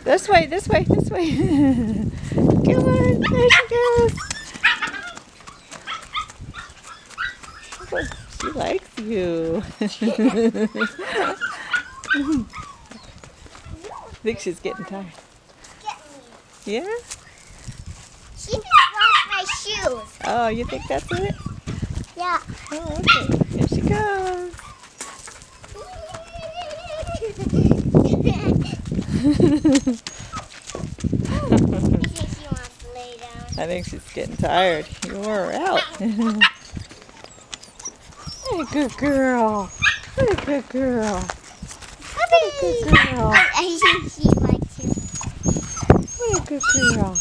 This way, this way, this way. Come on, there she goes. She likes you. I think she's getting tired. Yeah? She just lost my shoes. Oh, you think that's it? Yeah. Oh, okay. Here she goes. I think she's getting tired. You wore her out. What a good girl. What a good girl. What a good girl. I think she likes you. What a good girl.